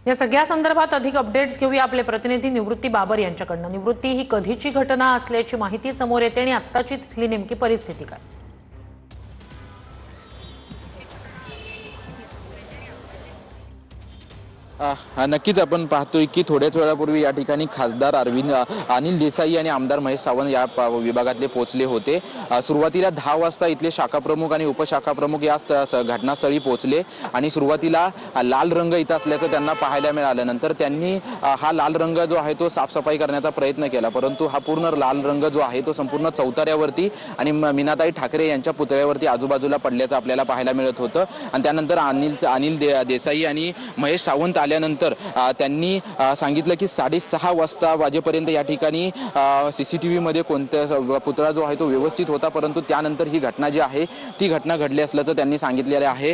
या सगळ्या संदर्भात अधिक अपडेट्स घेऊया आपले प्रतिनिधी निवृत्ती बाबर यांच्याकडून। निवृत्ती, ही कधीची घटना असल्याची माहिती समोर येते आणि आत्ताची तिथली नेमकी परिस्थिती काय? नक्कीच आपण पाहतोय की थोड्याच वेळापूर्वी या ठिकाणी खासदार अनिल देसाई आणि आमदार महेश सावंत या विभागातले पोहोचले होते। सुरुवातीला 10 वाजता इथले शाखा प्रमुख आणि उपशाखा प्रमुख या घटनास्थळी पोहोचले आणि सुरुवातीला लाल रंग इथं असल्याचं त्यांना पाहायला मिळालं। नंतर त्यांनी हा लाल रंग जो आहे तो साफसफाई करण्याचा प्रयत्न केला, परंतु हा पूर्ण लाल रंग जो आहे तो संपूर्ण चौताऱ्यावरती आणि मीनाताई ठाकरे यांच्या पुतळ्यावरती आजूबाजूला पडल्याचं आपल्याला पाहायला मिळत होतं। आणि त्यानंतर अनिल देसाई आणि महेश सावंत आल्यानंतर त्यांनी सांगितलं की 6:30 वाजता वाजेपर्यंत या ठिकाणी सीसीटीव्ही मध्ये कोणत्या पुतळा जो आहे तो व्यवस्थित होता, परंतु त्यानंतर ही घटना जी आहे ती घटना घडली असल्याचं त्यांनी सांगितलेलं आहे।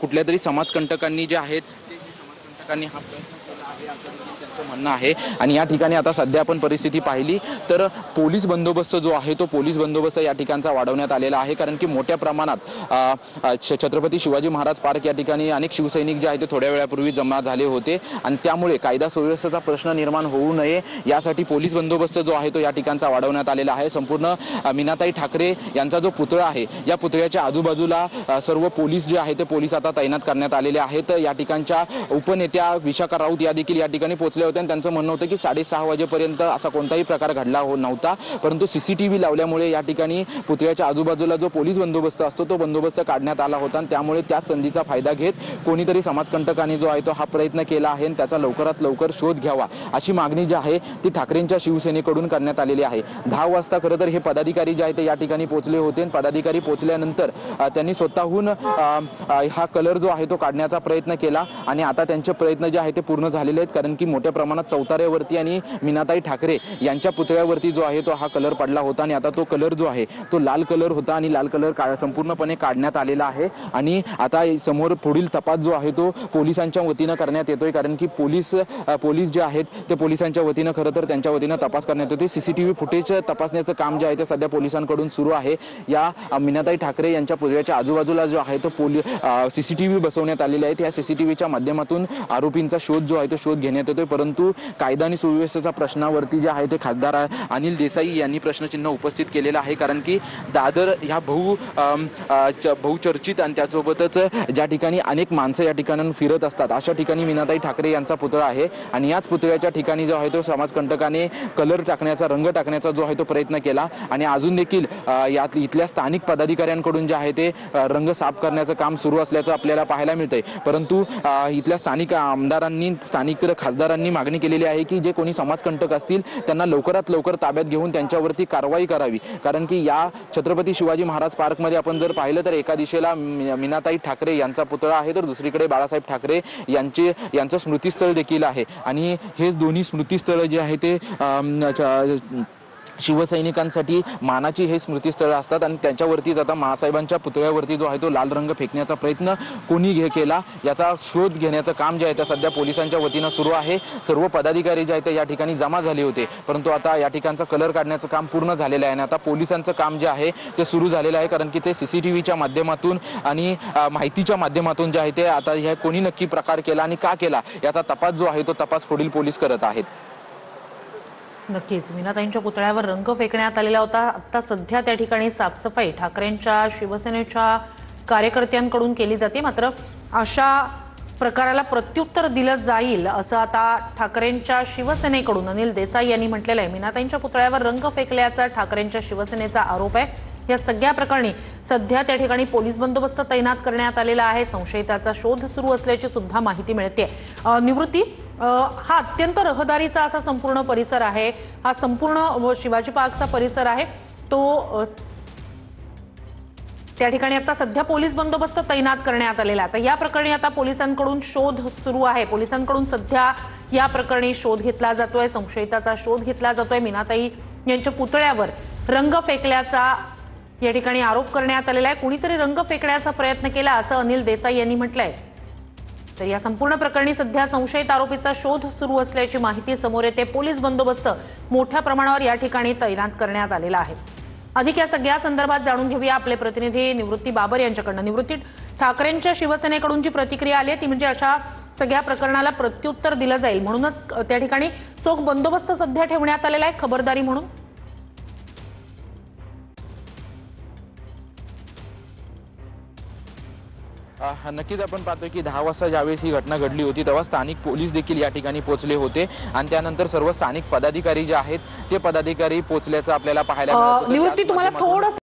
कुठल्या तरी समाजकंटकांनी जे आहेत ते समाजकंटकांनी हा प्रयत्न केला आहे असं त्यांचं म्हणणं आहे। आणि या ठिकाणी आता सध्या आपण परिस्थिती पाहिली तर पोलीस बंदोबस्त जो आहे तो पोलीस बंदोबस्त या ठिकाणचा वाढवण्यात आलेला आहे, कारण की मोठ्या प्रमाणात छत्रपती शिवाजी महाराज पार्क या ठिकाणी अनेक शिवसैनिक जे आहेत ते थोड्या वेळापूर्वी जमा झाले होते आणि त्यामुळे कायदा सुव्यवस्थेचा प्रश्न निर्माण होऊ नये यासाठी पोलीस बंदोबस्त जो आहे तो या ठिकाणचा वाढवण्यात आलेला आहे। संपूर्ण मीनाताई ठाकरे यांचा जो पुतळा आहे या पुतळ्याच्या आजूबाजूला सर्व पोलीस जे आहे ते पोलीस आता तैनात करण्यात आलेले आहेत। या ठिकाणच्या उपनेत्या विशाखा राऊत या देखील या ठिकाणी पोहोचले होते आणि त्यांचं म्हणणं होतं की 6:30 वाजेपर्यंत असा कोणताही प्रकार घडला नव्हता, परंतु सीसीटीव्ही लावल्यामुळे या ठिकाणी पुतळ्याच्या आजूबाजूला जो पोलीस बंदोबस्त असतो तो बंदोबस्त काढण्यात आला होता आणि त्यामुळे त्या संधीचा फायदा घेत कोणीतरी समाजकंटकांनी जो आहे तो हा प्रयत्न केला आहे आणि त्याचा लवकरात लवकर शोध घ्यावा अशी मागणी जी आहे ती ठाकरेंच्या शिवसेनेकडून करण्यात आलेली आहे। 10 वाजता खरं तर हे पदाधिकारी जे आहेत ते या ठिकाणी पोहोचले होते। पदाधिकारी पोहोचल्यानंतर त्यांनी स्वतःहून हा कलर जो आहे तो काढण्याचा प्रयत्न केला आणि आता त्यांचे प्रयत्न जे आहे ते पूर्ण झालेले आहेत, कारण की मोठ्या प्रमाणात चौताऱ्यावरती आणि मीनाताई ठाकरे यांच्या पुतळ्यावरती जो आहे तो हा कलर पडला होता आणि आता तो कलर जो आहे तो लाल कलर होता आणि लाल कलर संपूर्णपणे काढण्यात आलेला आहे। आणि आता समोर पुढील तपास जो आहे तो पोलिसांच्या वतीनं करण्यात येतोय, कारण की पोलीस जे आहेत ते पोलिसांच्या वतीनं खरं तर त्यांच्या वतीनं तपास करण्यात येतोय। सीसीटीव्ही फुटेज तपासण्याचं काम जे आहे ते सध्या पोलिसांकडून सुरू आहे। या मीनाताई ठाकरे यांच्या पुतळ्याच्या आजूबाजूला जो आहे तो सीसीटीव्ही बसवण्यात आलेले आहेत। या सीसीटीव्हीच्या माध्यमातून आरोपींचा शोध जो आहे तो शोध घेण्यात येतोय, परंतु कायदा आणि सुव्यवस्थेच्या प्रश्नावरती जे आहे ते खासदार अनिल देसाई यांनी प्रश्नचिन्ह उपस्थित केलेलं आहे, कारण की दादर ह्या बहुचर्चित आणि त्यासोबतच ज्या ठिकाणी अनेक माणसं या ठिकाणाहून फिरत असतात अशा ठिकाणी मीनाताई ठाकरे यांचा पुतळा आहे आणि याच पुतळ्याच्या ठिकाणी जो आहे तो समाजकंटकाने कलर टाकण्याचा रंग टाकण्याचा जो आहे तो प्रयत्न केला आणि अजून देखील इथल्या स्थानिक पदाधिकाऱ्यांकडून जे आहे ते रंग साफ करण्याचं काम सुरू असल्याचं आपल्याला पाहायला मिळतंय। परंतु इथल्या स्थानिक आमदारांनी स्थानिक खासदारांनी मागणी केलेली आहे की जे कोणी समाजकंटक असतील त्यांना लवकरात लवकर ताब्यात घेऊन त्यांच्यावरती कारवाई करावी, कारण की या छत्रपती शिवाजी महाराज पार्कमध्ये आपण जर पाहिलं तर एका दिशेला मीनाताई ठाकरे यांचा पुतळा आहे तर दुसरीकडे बाळासाहेब ठाकरे यांचं स्मृतिस्थळ देखील आहे आणि हे दोन्ही स्मृतिस्थळ जे आहे ते शिवसैनिकांसाठी मानाची हे स्मृतिस्थळ असतात आणि त्यांच्यावरतीच आता महासाहेबांच्या पुतळ्यावरती जो आहे तो लाल रंग फेकण्याचा प्रयत्न कोणी केला याचा शोध घेण्याचं काम जे आहे ते सध्या पोलिसांच्या वतीनं सुरू आहे। सर्व पदाधिकारी जे आहेत ते या ठिकाणी जमा झाले होते, परंतु आता या ठिकाणचं कलर काढण्याचं काम पूर्ण झालेलं आहे आणि आता पोलिसांचं काम जे आहे ते सुरू झालेलं आहे, कारण की ते सीसीटीव्हीच्या माध्यमातून आणि माहितीच्या माध्यमातून जे आहे ते आता हे कोणी नक्की प्रकार केला आणि का केला याचा तपास जो आहे तो तपास पुढील पोलीस करत आहेत। नक्कीच मीनाताईंच्या पुतळ्यावर रंग फेकण्यात आलेला होता। आता सध्या त्या ठिकाणी साफसफाई ठाकरेंच्या शिवसेनेच्या कार्यकर्त्यांकडून केली जाते, मात्र अशा प्रकाराला प्रत्युत्तर दिलं जाईल असं आता ठाकरेंच्या शिवसेनेकडून अनिल देसाई यांनी म्हटलेलं आहे। मीनाताईंच्या पुतळ्यावर रंग फेकल्याचा ठाकरेंच्या शिवसेनेचा आरोप आहे। या सगळ्या प्रकरणी सध्या त्या ठिकाणी पोलीस बंदोबस्त तैनात करण्यात आलेला आहे। संशयिताचा शोध सुरू असल्याची सुद्धा माहिती मिळते। निवृत्ती, हा अत्यंत रहदारीचा असा संपूर्ण परिसर आहे, हा संपूर्ण शिवाजी पार्कचा परिसर आहे, तो त्या ठिकाणी आता सध्या पोलीस बंदोबस्त तैनात करण्यात आलेला आहे। या प्रकरणी आता पोलिसांकडून शोध सुरू आहे। पोलिसांकडून सध्या या प्रकरणी शोध घेतला जातोय, संशयिताचा शोध घेतला जातोय। मीनाताई यांच्या पुतळ्यावर रंग फेकल्याचा या ठिकाणी आरोप करण्यात आलेला आहे। कुणीतरी रंग फेकण्याचा प्रयत्न केला असं अनिल देसाई यांनी म्हटलंय। तर या संपूर्ण प्रकरणी सध्या संशयित आरोपीचा शोध सुरू असल्याची माहिती समोर येते। पोलीस बंदोबस्त मोठ्या प्रमाणावर या ठिकाणी तैनात करण्यात आलेला आहे। अधिक या सगळ्या संदर्भात जाणून घेऊया आपले प्रतिनिधी निवृत्ती बाबर यांच्याकडून। निवृत्ती, ठाकरेंच्या शिवसेनेकडून जी प्रतिक्रिया आली आहे ती म्हणजे अशा सगळ्या प्रकरणाला प्रत्युत्तर दिलं जाईल म्हणूनच त्या ठिकाणी चोख बंदोबस्त सध्या ठेवण्यात आलेला आहे खबरदारी म्हणून। नक्कीच आपण पाहतोय की 10 वाजता ज्यावेळेस ही घटना घडली होती तेव्हा स्थानिक पोलीस देखील या ठिकाणी पोहोचले होते आणि त्यानंतर सर्व स्थानिक पदाधिकारी जे आहेत ते पदाधिकारी पोहोचल्याचं आपल्याला पाहायला मिळत होतं। निवृत्ती तुम्हाला थोडं